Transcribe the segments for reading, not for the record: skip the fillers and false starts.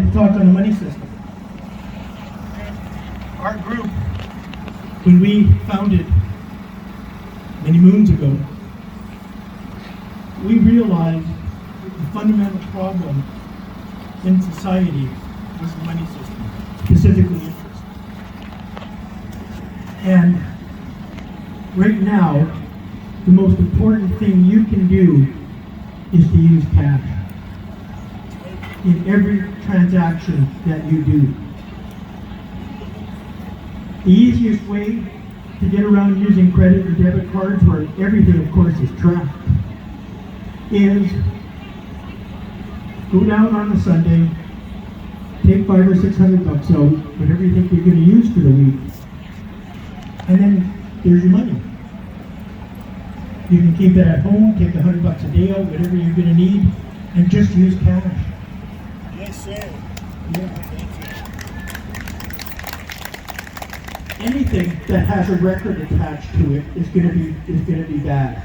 to talk on the money system. Our group, when we founded many moons ago, we realized the fundamental problem in society was the money system, specifically interest. And right now, the most important thing you can do is to use cash in every transaction that you do. The easiest way to get around using credit and debit cards, where everything, of course, is tracked, is go down on a Sunday, take $500 or $600 out, whatever you think you're going to use for the week, and then there's your money. You can keep it at home, take $100 a day out, whatever you're going to need, and just use cash. Yes, sir. Yeah. Anything that has a record attached to it is going to be bad.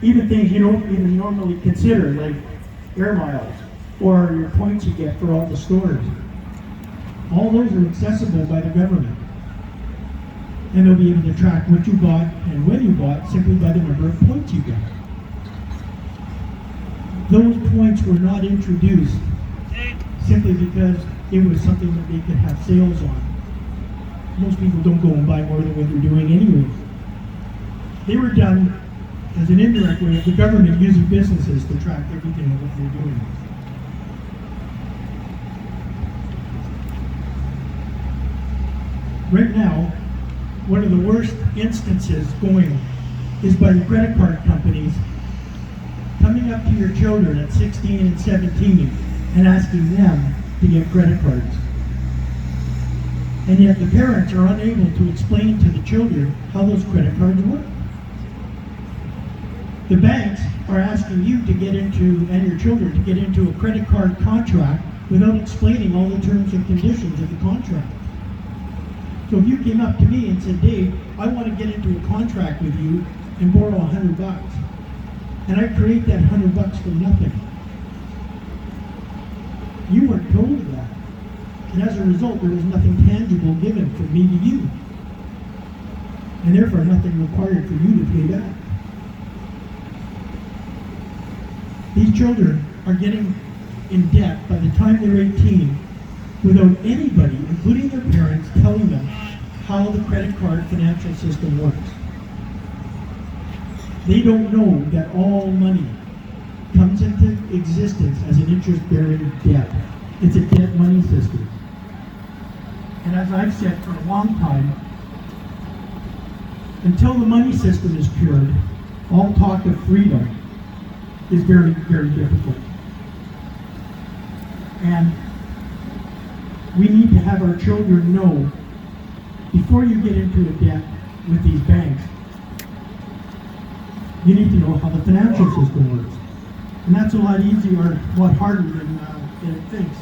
Even things you don't even normally consider, like air miles or your points you get for all the stores. All those are accessible by the government. And they'll be able to track what you bought and when you bought simply by the number of points you got. Those points were not introduced simply because it was something that they could have sales on. Most people don't go and buy more than what they're doing anyway. They were done as an indirect way of the government using businesses to track everything of what they're doing. Right now, one of the worst instances going is by the credit card companies coming up to your children at 16 and 17 and asking them to get credit cards. And yet the parents are unable to explain to the children how those credit cards work. The banks are asking you to get into, and your children to get into a credit card contract without explaining all the terms and conditions of the contract. So if you came up to me and said, Dave, I want to get into a contract with you and borrow $100, and I create that $100 for nothing, you weren't told that. And as a result, there was nothing tangible given from me to you. And therefore, nothing required for you to pay back. These children are getting in debt by the time they're 18 without anybody, including their parents, telling them how the credit card financial system works. They don't know that all money comes into existence as an interest-bearing debt. It's a debt money system. And as I've said for a long time, until the money system is cured, all talk of freedom is very, very difficult. And we need to have our children know, before you get into a debt with these banks, you need to know how the financial system works. And that's a lot easier, or a lot harder than it thinks.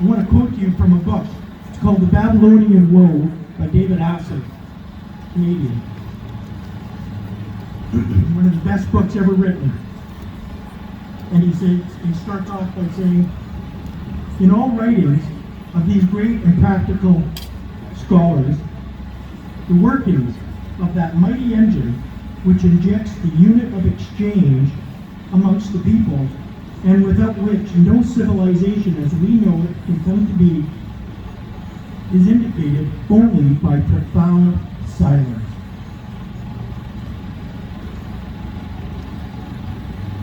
I want to quote to you from a book. It's called The Babylonian Woe by David Lindsay, Canadian. One of the best books ever written. And he starts off by saying, in all writings of these great and practical scholars, the workings of that mighty engine which injects the unit of exchange amongst the people, and without which no civilization as we know it can come to be, is indicated only by profound silence.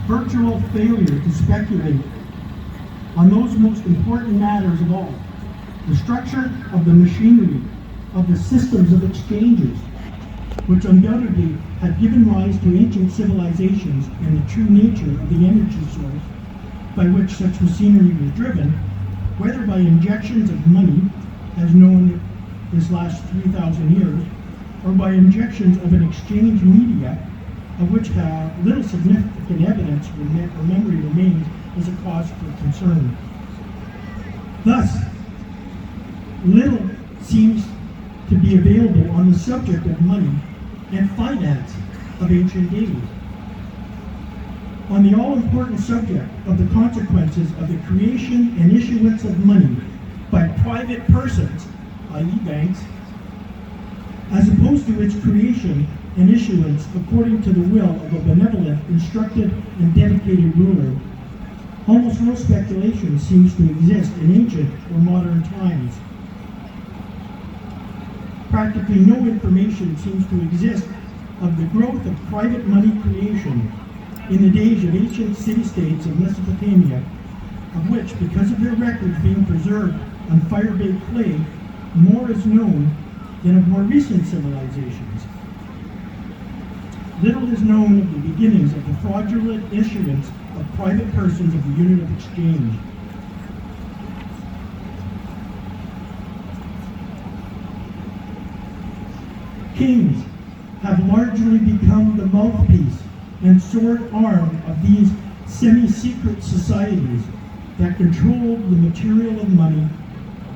Virtual failure to speculate on those most important matters of all, the structure of the machinery, of the systems of exchanges, which undoubtedly had given rise to ancient civilizations, and the true nature of the energy source by which such machinery was driven, whether by injections of money, as known this last 3,000 years, or by injections of an exchange media, of which little significant evidence or memory remains as a cause for concern. Thus, little seems to be available on the subject of money and finance of ancient days. on the all-important subject of the consequences of the creation and issuance of money by private persons, i.e. banks, as opposed to its creation and issuance according to the will of a benevolent, instructed, and dedicated ruler, almost no speculation seems to exist in ancient or modern times. Practically no information seems to exist of the growth of private money creation in the days of ancient city-states of Mesopotamia, of which, because of their records being preserved on fire-baked clay, more is known than of more recent civilizations. Little is known of the beginnings of the fraudulent issuance of private persons of the unit of exchange. Kings have largely become the mouthpiece and sword arm of these semi-secret societies that control the material of money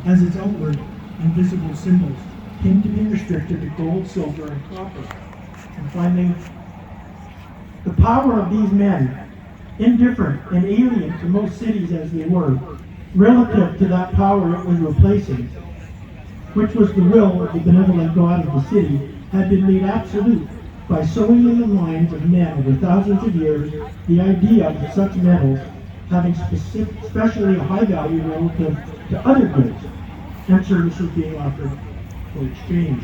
as its outward and visible symbols came to be restricted to gold, silver, and copper. And finally, the power of these men, indifferent and alien to most cities as they were, relative to that power it was replacing, which was the will of the benevolent God of the city, had been made absolute by sowing in the minds of men over thousands of years the idea of such metals having especially a high value relative to other goods and services being offered for exchange.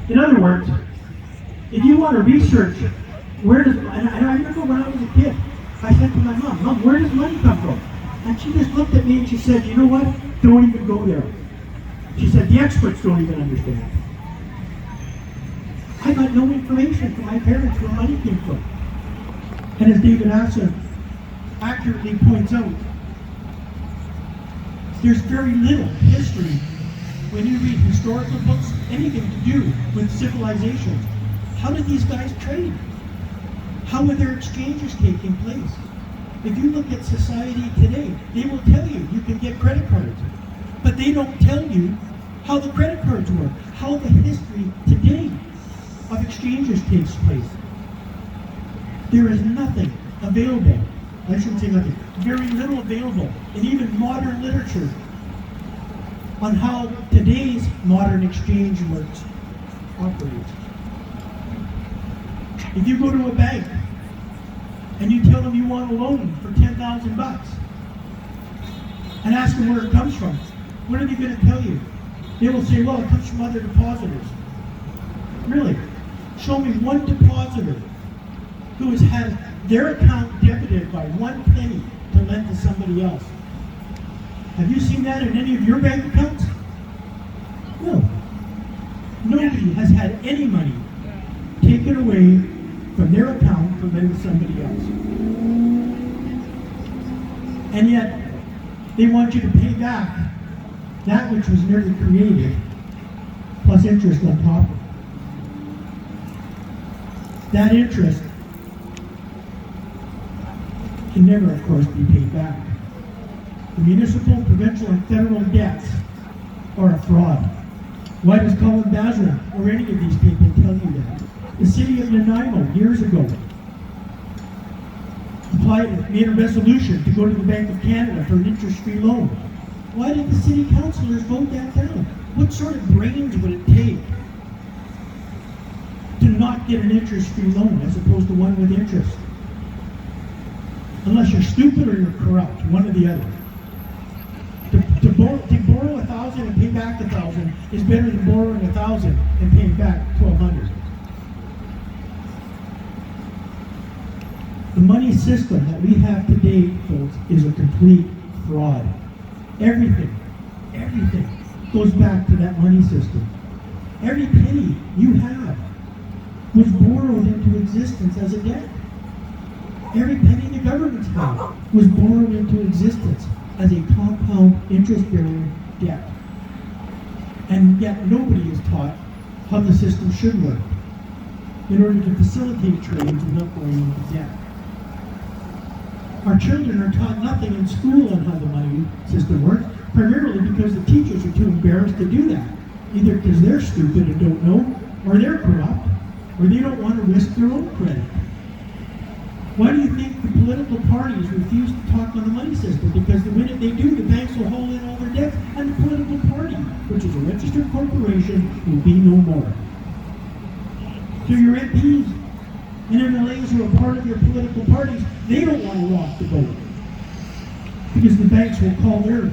In other words, if you want to research where does, and I remember when I was a kid, I said to my mom, "Mom, where does money come from?" And she just looked at me and she said, "You know what? Don't even go there." She said, "The experts don't even understand." I got no information from my parents where money came from. And as David Lindsay accurately points out, there's very little history when you read historical books, anything to do with civilization. How did these guys trade? How were their exchanges taking place? If you look at society today, they will tell you you can get credit cards, but they don't tell you how the credit cards work, how the history today of exchanges takes place. There is nothing available, I shouldn't say nothing, very little available in even modern literature on how today's modern exchange works, operates. If you go to a bank and you tell them you want a loan for $10,000 and ask them where it comes from, what are they going to tell you? They will say, well, it comes from other depositors. Really? Show me one depositor who has had their account debited by 1 penny to lend to somebody else. Have you seen that in any of your bank accounts? No. Nobody has had any money taken away from their account to lend to somebody else. And yet, they want you to pay back that which was nearly created, plus interest on top of it. That interest can never, of course, be paid back. The municipal, provincial, and federal debts are a fraud. Why does Colin Bazra or any of these people tell you that? The city of Nanaimo, years ago, made a resolution to go to the Bank of Canada for an interest-free loan. Why did the city councilors vote that down? What sort of brains would it take to not get an interest-free loan as opposed to one with interest? Unless you're stupid or you're corrupt, one or the other. To borrow 1,000 and pay back 1,000 is better than borrowing 1,000 and paying back 1,200. The money system that we have today, folks, is a complete fraud. Everything goes back to that money system. Every penny you have was borrowed into existence as a debt. Every penny the government's had was borrowed into existence as a compound interest-bearing debt. And yet nobody is taught how the system should work in order to facilitate trades without going into debt. Our children are taught nothing in school on how the money system works, primarily because the teachers are too embarrassed to do that, either because they're stupid and don't know, or they're corrupt, or they don't want to risk their own credit. Why do you think the political parties refuse to talk on the money system? Because the minute they do, the banks will haul in all their debts, and the political party, which is a registered corporation, will be no more. So your MPs and MLAs who are part of your political parties, they don't want to rock the boat. Because the banks will call their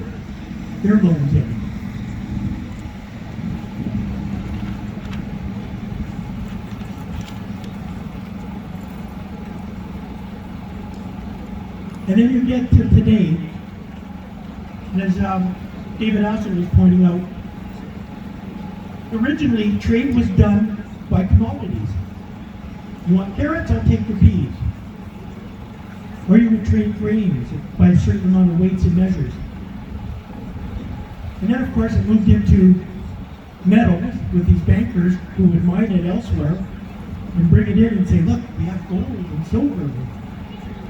loans in. And then you get to today, and as David Aston was pointing out, originally trade was done by commodities. You want carrots, I'll take the peas. Or you would trade grains by a certain amount of weights and measures. And then of course it moved into metals with these bankers who would mine it elsewhere and bring it in and say, look, we have gold and silver.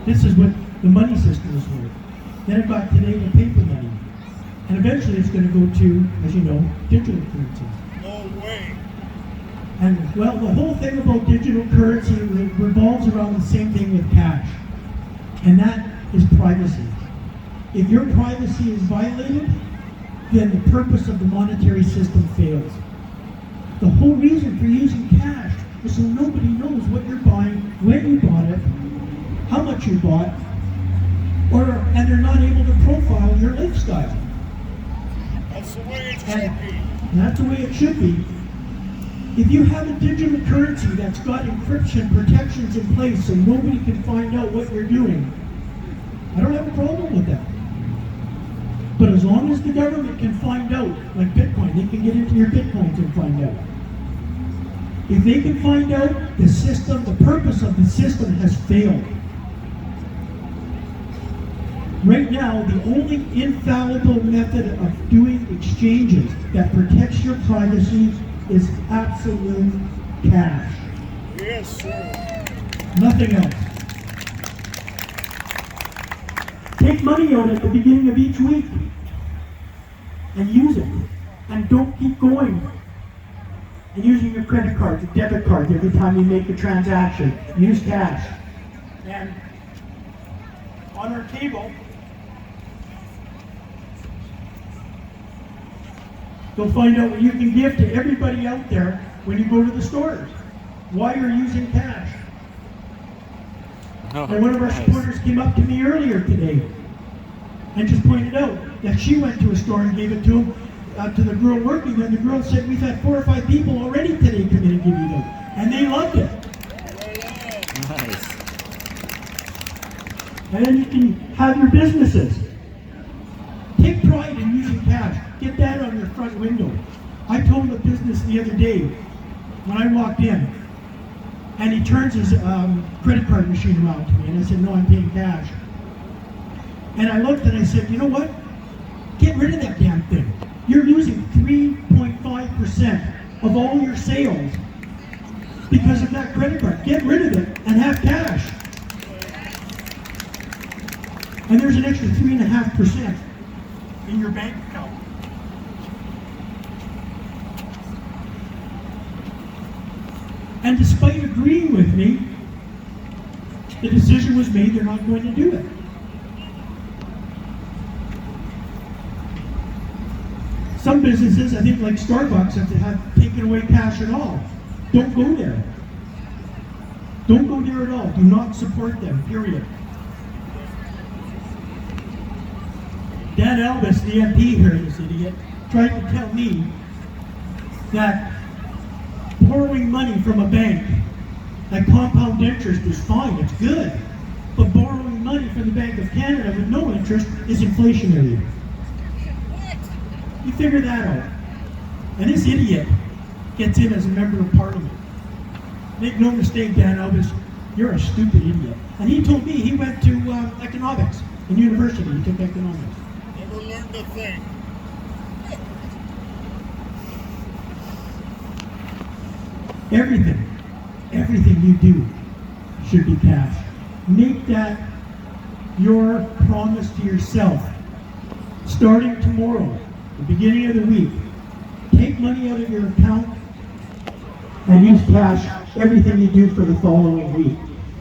This is what the money system is worth. Then it got today to paper money. And eventually it's going to go to, as you know, digital currencies. No way. And well, the whole thing about digital currency revolves around the same thing with cash. And that is privacy. If your privacy is violated, then the purpose of the monetary system fails. The whole reason for using cash is so nobody knows what you're buying, when you bought it, how much you bought, and they're not able to profile your lifestyle. That's the way it should be. And that's the way it should be. If you have a digital currency that's got encryption protections in place so nobody can find out what you're doing, I don't have a problem with that. But as long as the government can find out, like Bitcoin, they can get into your Bitcoins and find out. If they can find out, the system, the purpose of the system has failed. Right now, the only infallible method of doing exchanges that protects your privacy is absolute cash. Yes, sir. Nothing else. Take money out at the beginning of each week and use it. And don't keep going and using your credit cards, your debit cards every time you make a transaction. Use cash. And on our table, you'll find out what you can give to everybody out there when you go to the stores. Why you're using cash. And one of our supporters came up to me earlier today and just pointed out that she went to a store and gave it to him, to the girl working there. And the girl said, we've had 4 or 5 people already today come in and give you them. And they loved it. Nice. And then you can have your businesses. Take pride in using cash. Get that on your front window. I told a business the other day when I walked in, and he turns his credit card machine around to me, and I said, no, I'm paying cash. And I looked and I said, you know what? Get rid of that damn thing. You're losing 3.5% of all your sales because of that credit card. Get rid of it and have cash. And there's an extra 3.5% in your bank account. And despite agreeing with me, the decision was made they're not going to do it. Some businesses, I think like Starbucks, have taken away cash at all. Don't go there. Don't go there at all. Do not support them, period. Dan Elvis, the MP here, this idiot, tried to tell me that borrowing money from a bank at compound interest is fine, it's good. But borrowing money from the Bank of Canada with no interest is inflationary. You figure that out. And this idiot gets in as a member of parliament. Make no mistake, Dan Elvis, you're a stupid idiot. And he told me he went to economics in university. He took economics. Never learned a thing. Everything you do should be cash. Make that your promise to yourself. Starting tomorrow, the beginning of the week, take money out of your account and use cash everything you do for the following week.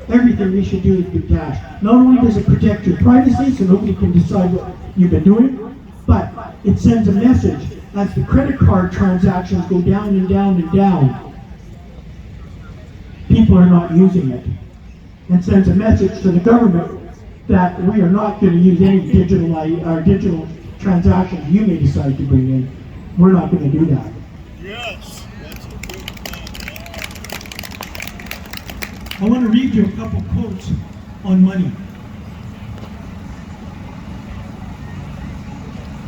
Everything we should do is be cash. Not only does it protect your privacy so nobody can decide what you've been doing, but it sends a message as the credit card transactions go down and down and down. People are not using it, and sends a message to the government that we are not going to use any digital transactions you may decide to bring in. We're not going to do that. Yes, that's a good plan. I want to read you a couple quotes on money.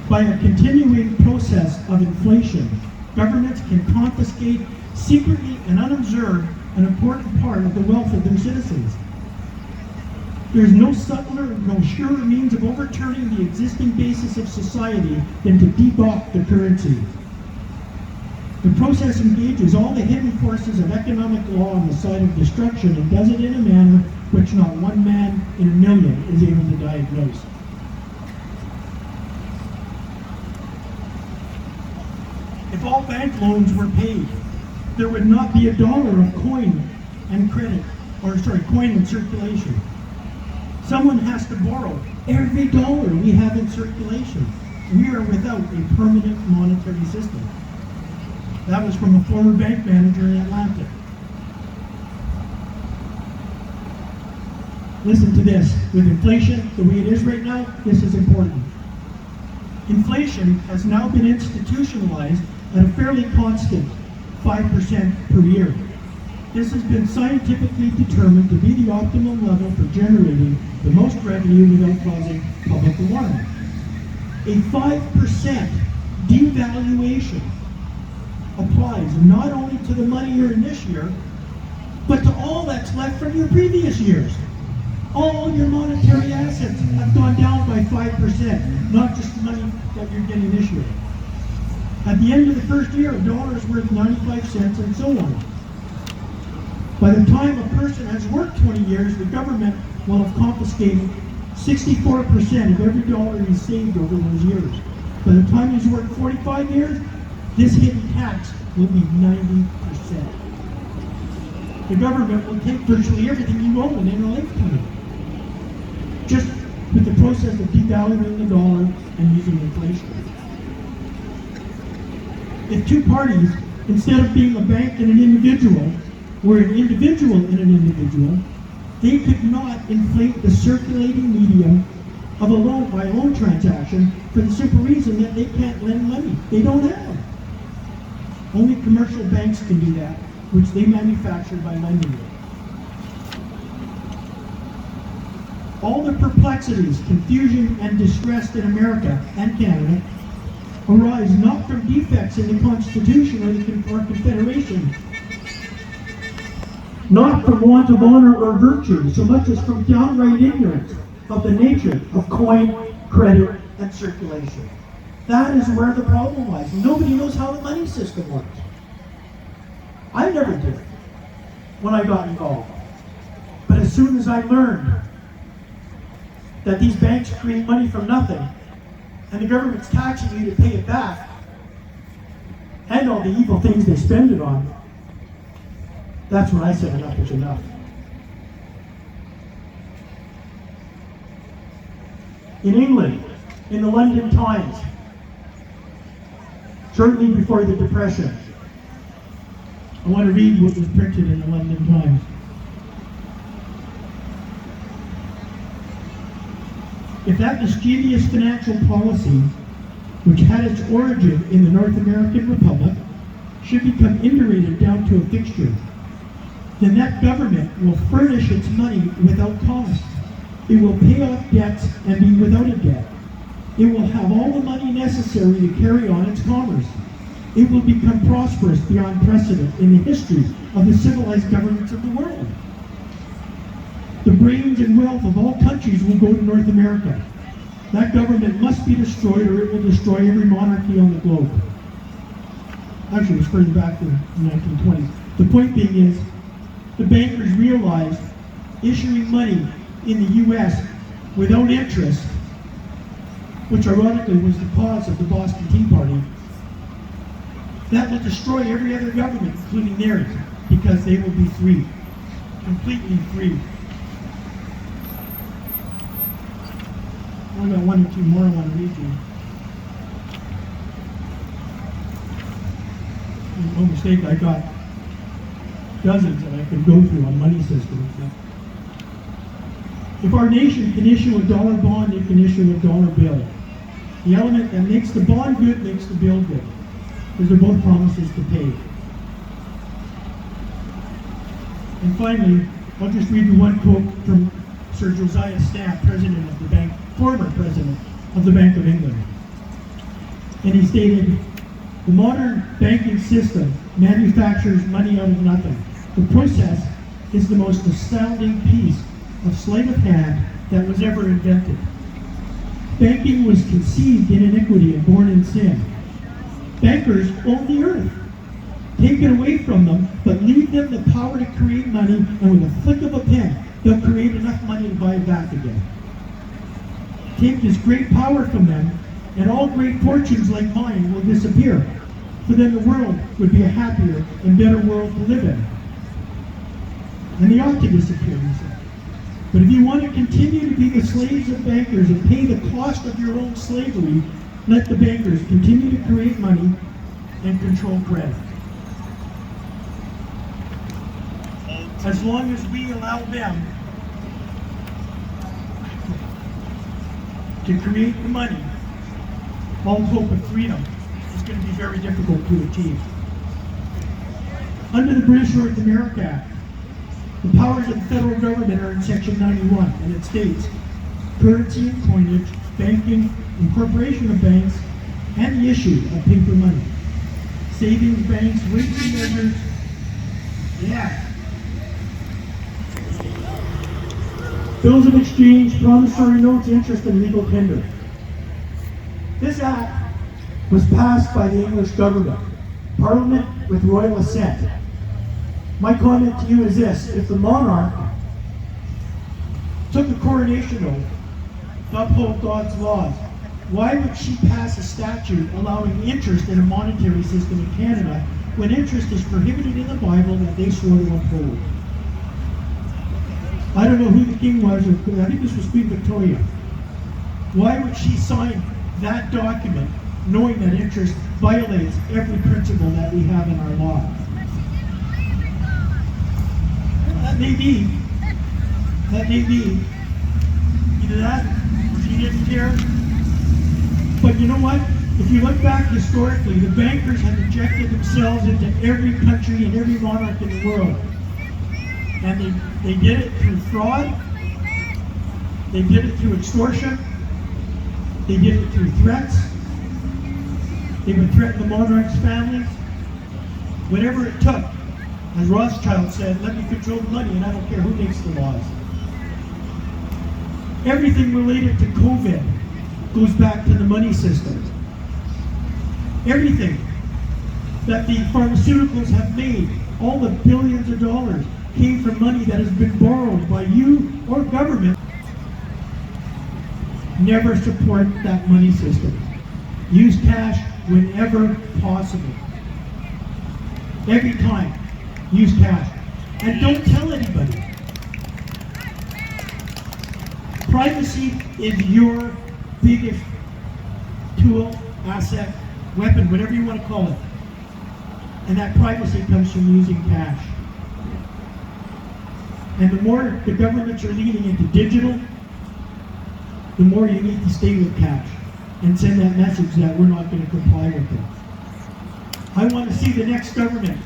By a continuing process of inflation, governments can confiscate secretly and unobserved an important part of the wealth of their citizens. There is no subtler, no surer means of overturning the existing basis of society than to debauch the currency. The process engages all the hidden forces of economic law on the side of destruction and does it in a manner which not one man in a million is able to diagnose. If all bank loans were paid, there would not be $1 of coin and coin in circulation. Someone has to borrow every dollar we have in circulation. We are without a permanent monetary system. That was from a former bank manager in Atlanta. Listen to this. With inflation the way it is right now, this is important. Inflation has now been institutionalized at a fairly constant 5% per year. This has been scientifically determined to be the optimal level for generating the most revenue without causing public alarm. A 5% devaluation applies not only to the money earned this year, but to all that's left from your previous years. All your monetary assets have gone down by 5%, not just the money that you're getting this year. At the end of the first year, $1 is worth 95 cents and so on. By the time a person has worked 20 years, the government will have confiscated 64% of every dollar he's saved over those years. By the time he's worked 45 years, this hidden tax will be 90%. The government will take virtually everything you own in a lifetime, just with the process of devaluing the dollar and using inflation. If two parties, instead of being a bank and an individual, were an individual and an individual, they could not inflate the circulating medium of a loan by a loan transaction for the simple reason that they can't lend money. They don't have. Only commercial banks can do that, which they manufacture by lending it. All the perplexities, confusion, and distress in America and Canada arise not from defects in the Constitution or the Confederation, not from want of honor or virtue, so much as from downright ignorance of the nature of coin, credit, and circulation. That is where the problem lies. Nobody knows how the money system works. I never did when I got involved. But as soon as I learned that these banks create money from nothing, and the government's taxing you to pay it back, and all the evil things they spend it on, that's when I said enough is enough. In England, in the London Times, shortly before the Depression, I want to read what was printed in the London Times. If that mischievous financial policy, which had its origin in the North American Republic, should become indurated down to a fixture, then that government will furnish its money without cost. It will pay off debts and be without a debt. It will have all the money necessary to carry on its commerce. It will become prosperous beyond precedent in the history of the civilized governments of the world. The brains and wealth of all countries will go to North America. That government must be destroyed or it will destroy every monarchy on the globe. Actually, it was further back than the 1920s. The point being is, the bankers realized issuing money in the U.S. without interest, which ironically was the cause of the Boston Tea Party, that will destroy every other government, including theirs, because they will be free, completely free. I've got one or two more I want to read you. No mistake, I got dozens that I could go through on money systems. If our nation can issue a dollar bond, it can issue a dollar bill. The element that makes the bond good makes the bill good, because they're both promises to pay. And finally, I'll just read you one quote from Sir Josiah Stamp, president of the bank, former president of the Bank of England. And he stated, "The modern banking system manufactures money out of nothing. The process is the most astounding piece of sleight of hand that was ever invented. Banking was conceived in iniquity and born in sin. Bankers own the earth. Take it away from them, but leave them the power to create money, and with a flick of a pen, they'll create enough money to buy it back again. Take this great power from them, and all great fortunes like mine will disappear, for then the world would be a happier and better world to live in. And they ought to disappear," he said. "But if you want to continue to be the slaves of bankers and pay the cost of your own slavery, let the bankers continue to create money and control credit. As long as we allow them to create the money, all hope of freedom is going to be very difficult to achieve." Under the British North America Act, the powers of the federal government are in Section 91, and it states, "Currency and coinage, banking, incorporation of banks, and the issue of paper money, savings banks, weights and measures." Yeah. "Bills of exchange, promissory notes, interest, and legal tender." This act was passed by the English government, Parliament with royal assent. My comment to you is this: if the monarch took a coronation oath to uphold God's laws, why would she pass a statute allowing interest in a monetary system in Canada when interest is prohibited in the Bible that they swore to uphold? I don't know who the king was, or I think this was Queen Victoria. Why would she sign that document knowing that interest violates every principle that we have in our law? That may be either that or she didn't care. But you know what? If you look back historically, the bankers have injected themselves into every country and every monarch in the world. And they did it through fraud, they did it through extortion, they did it through threats, they would threaten the monarch's families. Whatever it took, as Rothschild said, let me control the money and I don't care who makes the laws. Everything related to COVID goes back to the money system. Everything that the pharmaceuticals have made, all the billions of dollars, came from money that has been borrowed by you or government. Never support that money system. Use cash whenever possible. Every time, use cash. And don't tell anybody. Privacy is your biggest tool, asset, weapon, whatever you want to call it. And that privacy comes from using cash. And the more the governments are leaning into digital, the more you need to stay with cash and send that message that we're not going to comply with it. I want to see the next government,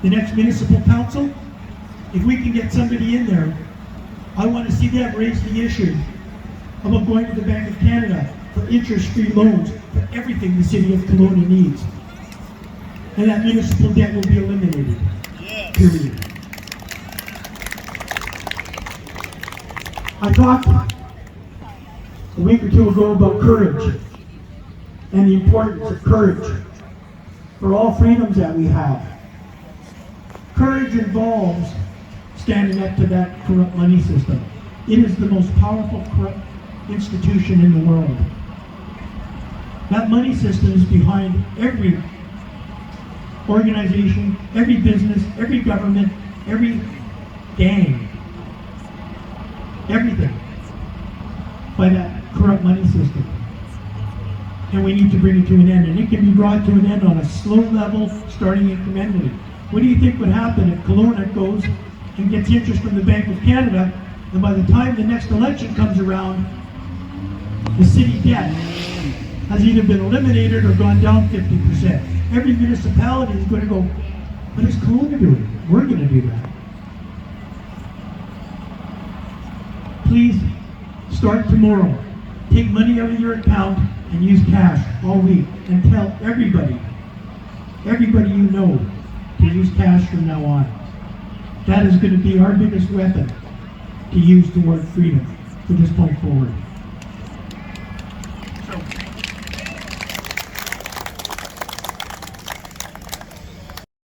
the next municipal council, if we can get somebody in there, I want to see them raise the issue about going to the Bank of Canada for interest-free loans for everything the city of Kelowna needs. And that municipal debt will be eliminated. Yes. Period. I talked a week or two ago about courage and the importance of courage for all freedoms that we have. Courage involves standing up to that corrupt money system. It is the most powerful corrupt institution in the world. That money system is behind every organization, every business, every government, every gang. Everything. By that corrupt money system. And we need to bring it to an end. And it can be brought to an end on a slow level, starting incrementally. What do you think would happen if Kelowna goes and gets interest from the Bank of Canada, and by the time the next election comes around, the city debt has either been eliminated or gone down 50%. Every municipality is going to go, what is Kelowna doing? We're going to do that. Please start tomorrow. Take money out of your account and use cash all week, and tell everybody you know to use cash from now on. That is going to be our biggest weapon to use toward freedom from this point forward.